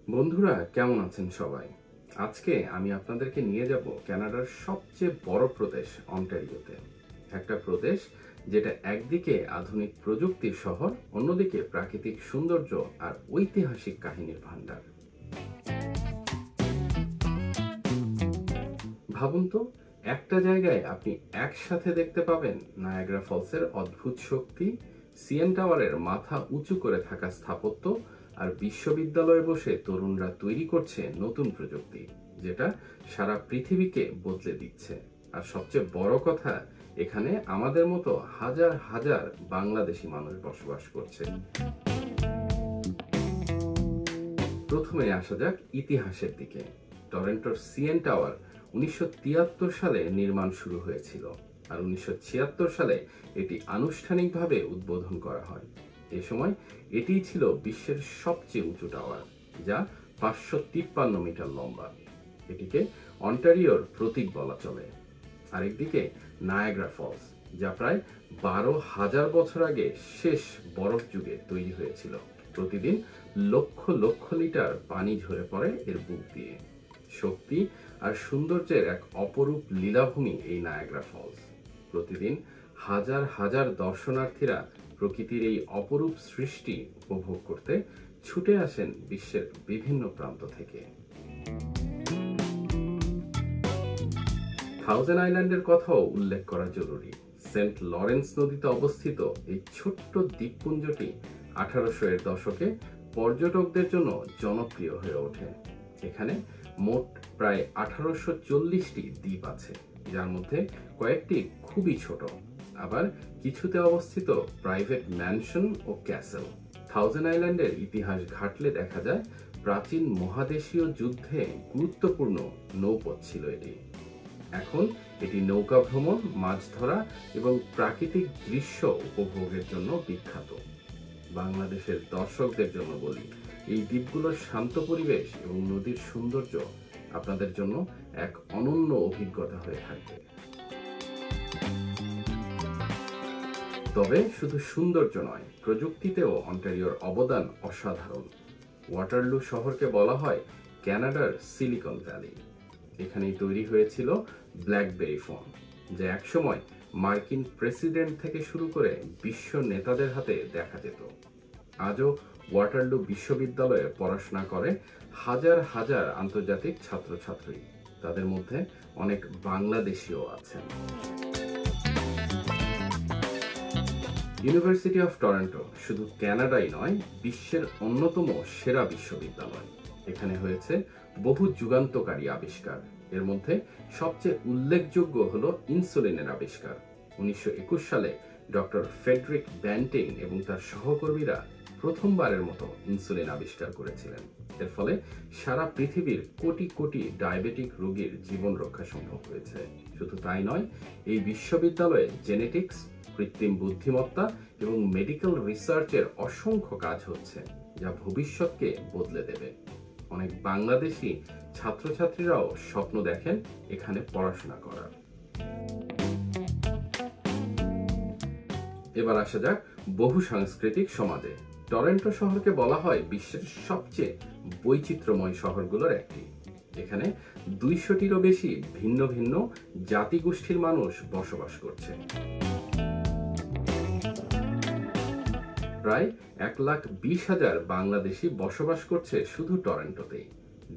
বন্ধুরা কেমন আছেন সবাই? আজকে আমি আপনাদেরকে নিয়ে যাব কানাডার সবচেয়ে বড় প্রদেশ অন্টারিওতে। একটা প্রদেশ যেটা একদিকে আধুনিক প্রযুক্তির শহর, অন্যদিকে প্রাকৃতিক সৌন্দর্য আর ঐতিহাসিক কাহিনীর ভান্ডার। ভাবুন তো, একটা জায়গায় আপনি একসাথে দেখতে পাবেন নায়াগ্রা ফলসের অদ্ভুত শক্তি, সিএন টাওয়ারের মাথা উঁচু করে থাকা স্থাপত্য, আর বিশ্ববিদ্যালয়ে বসে তরুণরা তৈরি করছে নতুন প্রযুক্তি যেটা সারা পৃথিবীকে বদলে দিচ্ছে। আর সবচেয়ে বড় কথা, এখানে আমাদের মতো হাজার হাজার বাংলাদেশি মানুষ বসবাস করছে। প্রথমে আসা যাক ইতিহাসের দিকে। টরন্টোর সিএন টাওয়ার 1973 সালে নির্মাণ শুরু হয়েছিল, আর 1976 সালে এটি আনুষ্ঠানিকভাবে উদ্বোধন করা হয়। এ সময় এটিই ছিল বিশ্বের সবচেয়ে উঁচু টাওয়ার, যা 553 মিটার লম্বা। এটিকে অন্টারিওর প্রতীক বলা চলে। আরেকদিকে নায়াগ্রা ফলস, যা প্রায় 12,000 বছর আগে শেষ বরফ যুগে তৈরি হয়েছিল। প্রতিদিন লক্ষ লক্ষ লিটার পানি ঝরে পড়ে এর বুক দিয়ে। শক্তি আর সৌন্দর্যের এক অপরূপ লীলাভূমি এই নায়াগ্রা ফলস। প্রতিদিন হাজার হাজার দর্শনার্থীরা প্রকৃতির এই অপরূপ সৃষ্টি উপভোগ করতে ছুটে আসেন বিশ্বের বিভিন্ন প্রান্ত থেকে। থাউজেন্ড আইল্যান্ডের কথাও উল্লেখ করা জরুরি। সেন্ট লরেন্স নদীতে অবস্থিত এই ছোট্ট দ্বীপপুঞ্জটি 1800 এর দশকে পর্যটকদের জন্য জনপ্রিয় হয়ে ওঠে। এখানে মোট প্রায় 1840টি দ্বীপ আছে, যার মধ্যে কয়েকটি খুবই ছোট, আবার কিছুতে অবস্থিত প্রাইভেট ম্যানশন ও ক্যাসেল। থাউজেন্ড আইল্যান্ডের ইতিহাস ঘাটলে দেখা যায় প্রাচীন মহাদেশীয় যুদ্ধে গুরুত্বপূর্ণ নৌপথ ছিল এটি। এখন এটি নৌকা ভ্রমণ, মাছ ধরা এবং প্রাকৃতিক দৃশ্য উপভোগের জন্য বিখ্যাত। বাংলাদেশের দর্শকদের জন্য বলি, এই দ্বীপগুলোর শান্ত পরিবেশ এবং নদীর সৌন্দর্য আপনাদের জন্য এক অনন্য অভিজ্ঞতা হয়ে থাকবে। তবে শুধু সৌন্দর্য নয়, প্রযুক্তিতেও অন্টারিওর অবদান অসাধারণ। ওয়াটারলু শহরকে বলা হয় কানাডার সিলিকন ভ্যালি। এখানেই তৈরি হয়েছিল ব্ল্যাকবেরি ফোন, যা একসময় মার্কিন প্রেসিডেন্ট থেকে শুরু করে বিশ্ব নেতাদের হাতে দেখা যেত। আজও ওয়াটারলু বিশ্ববিদ্যালয়ে পড়াশোনা করে হাজার হাজার আন্তর্জাতিক ছাত্রছাত্রী, তাদের মধ্যে অনেক বাংলাদেশিও আছেন। ইউনিভার্সিটি অফ টরন্টো শুধু কানাডাই নয়, বিশ্বের অন্যতম সেরা বিশ্ববিদ্যালয়। এখানে হয়েছে বহু যুগান্তকারী আবিষ্কার। এর মধ্যে সবচেয়ে উল্লেখযোগ্য হলো ইনসুলিনের আবিষ্কার। 1921 সালে ডক্টর ফ্রেডরিক ব্যান্টিং এবং তার সহকর্মীরা প্রথমবারের মতো ইনসুলিন আবিষ্কার করেছিলেন। এর ফলে সারা পৃথিবীর কোটি কোটি ডায়াবেটিক রোগীর জীবন রক্ষা সম্ভব হয়েছে। শুধু তাই নয়, এই বিশ্ববিদ্যালয়ে জেনেটিক্স, কৃত্রিম বুদ্ধিমত্তা এবং মেডিকেল রিসার্চের অসংখ্য কাজ হচ্ছে, যা ভবিষ্যৎকে বদলে দেবে। অনেক বাংলাদেশি ছাত্রছাত্রীরাও স্বপ্ন দেখেন এখানে পড়াশোনা করার। এবার আসা যাক বহু সাংস্কৃতিক সমাজে। টরন্টো শহরকে বলা হয় বিশ্বের সবচেয়ে বৈচিত্র্যময় শহরগুলোর একটি। এখানে 200টিরও বেশি ভিন্ন ভিন্ন জাতিগোষ্ঠীর মানুষ বসবাস করছে। প্রায় 1,20,000 বাংলাদেশি বসবাস করছে শুধু টরন্টোতেই।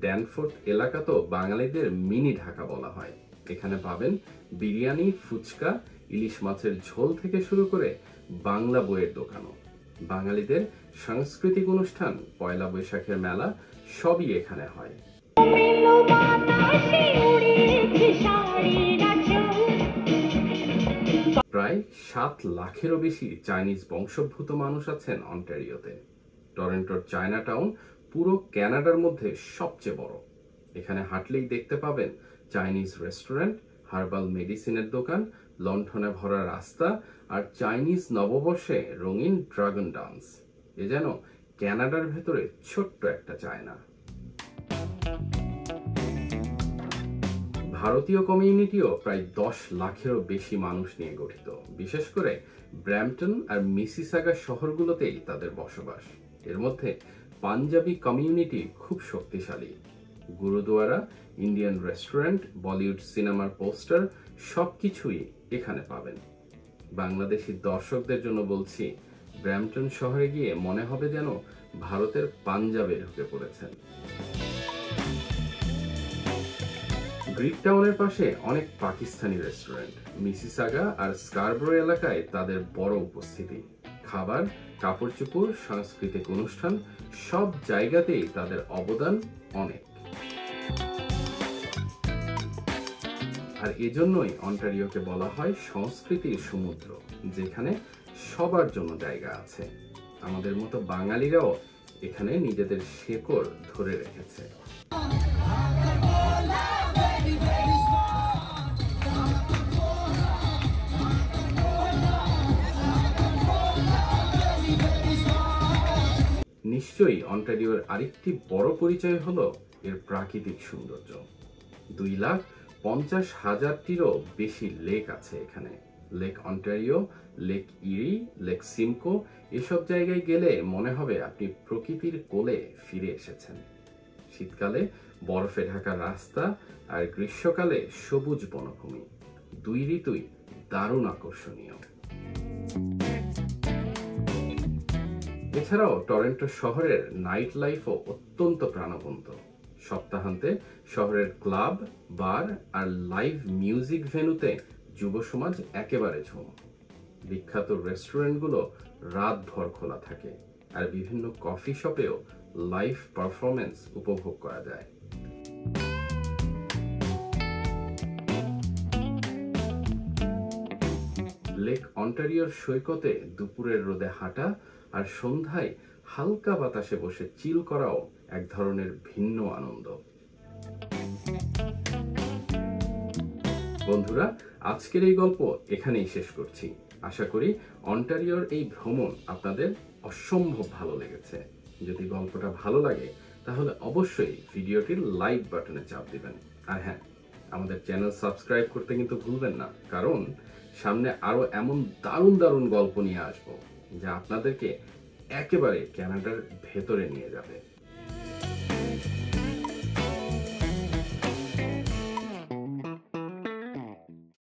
ড্যানফোর্থ এলাকা তো বাঙালিদের মিনি ঢাকা বলা হয়। এখানে পাবেন বিরিয়ানি, ফুচকা, ইলিশ মাছের ঝোল থেকে শুরু করে বাংলা বইয়ের দোকানও। বাঙালিদের সাংস্কৃতিক অনুষ্ঠান, পয়লা বৈশাখের মেলা সবই এখানে হয়। প্রায় 7 লাখেরও বেশি চাইনিজ বংশোদ্ভূত মানুষ আছেন অন্টারিওতে। টরন্টোর চায়না টাউন পুরো কানাডার মধ্যে সবচেয়ে বড়। এখানে হাঁটলেই দেখতে পাবেন চাইনিজ রেস্টুরেন্ট, হার্বাল মেডিসিনের দোকান, লণ্ঠনে ভরা রাস্তা আর চাইনিজ নববর্ষে রঙিন ড্রাগন ডান্স। এ যেন কানাডার ভেতরে ছোট্ট একটা চায়না। ভারতীয় কমিউনিটিও প্রায় 10 লাখেরও বেশি মানুষ নিয়ে গঠিত। বিশেষ করে ব্র্যাম্পটন আর মিসিসাগা শহরগুলোতেই তাদের বসবাস। এর মধ্যে পাঞ্জাবি কমিউনিটি খুব শক্তিশালী। গুরুদুয়ারা, ইন্ডিয়ান রেস্টুরেন্ট, বলিউড সিনেমার পোস্টার সবকিছুই এখানে পাবেন। বাংলাদেশি দর্শকদের জন্য বলছি, ব্র্যাম্পটন শহরে গিয়ে মনে হবে যেন ভারতের পাঞ্জাবে ঢুকে পড়েছেন। গ্রিক টাউনের পাশে অনেক পাকিস্তানি রেস্টুরেন্ট। মিসিসাগা আর স্কারব্রো এলাকায় তাদের বড় উপস্থিতি। খাবার, কাপড় চোপড়, সাংস্কৃতিক অনুষ্ঠান সব জায়গাতেই তাদের অবদান অনেক। আর এজন্যই অন্টারিওকে বলা হয় সংস্কৃতির সমুদ্র, যেখানে সবার জন্য জায়গা আছে। আমাদের মতো বাঙালিরাও এখানে নিজেদের শেকড় ধরে রেখেছে। নিশ্চয়ই অন্টারিওর আরেকটি বড় পরিচয় হলো এর প্রাকৃতিক সৌন্দর্য। 2,50,000-টিরও বেশি লেক আছে এখানে। লেক অন্টারিও, লেক ইরি, লেক সিমকো এসব জায়গায় গেলে মনে হবে আপনি প্রকৃতির কোলে ফিরে এসেছেন। শীতকালে বরফে ঢাকা রাস্তা আর গ্রীষ্মকালে সবুজ বনভূমি, দুই ঋতুই দারুণ আকর্ষণীয়। এছাড়াও টরন্টো শহরের নাইট লাইফও অত্যন্ত প্রাণবন্ত। সপ্তাহান্তে শহরের ক্লাব, বার আর লাইভ মিউজিক ভেন্যুতে যুব সমাজ একেবারে ঝুম। বিখ্যাত রেস্টুরেন্টগুলো রাতভর খোলা থাকে, আর বিভিন্ন কফি শপেও লাইভ পারফরমেন্স উপভোগ করা যায়। লেক অন্টারিওর সৈকতে দুপুরের রোদে হাঁটা আর সন্ধ্যায় হালকা বাতাসে বসে চিল করাও এক ধরনের ভিন্ন আনন্দ। বন্ধুরা, আজকের এই গল্প এখানেই শেষ করছি। আশা করি অন্টারিওর এই ভ্রমণ আপনাদের অসম্ভব ভালো লেগেছে। যদি গল্পটা ভালো লাগে তাহলে অবশ্যই ভিডিওটির লাইক বাটনে চাপ দিবেন। আর হ্যাঁ, আমাদের চ্যানেল সাবস্ক্রাইব করতে কিন্তু ভুলবেন না, কারণ সামনে আরো এমন দারুণ দারুণ গল্প নিয়ে আসবো যা আপনাদেরকে একেবারে কানাডার ভেতরে নিয়ে যাবে।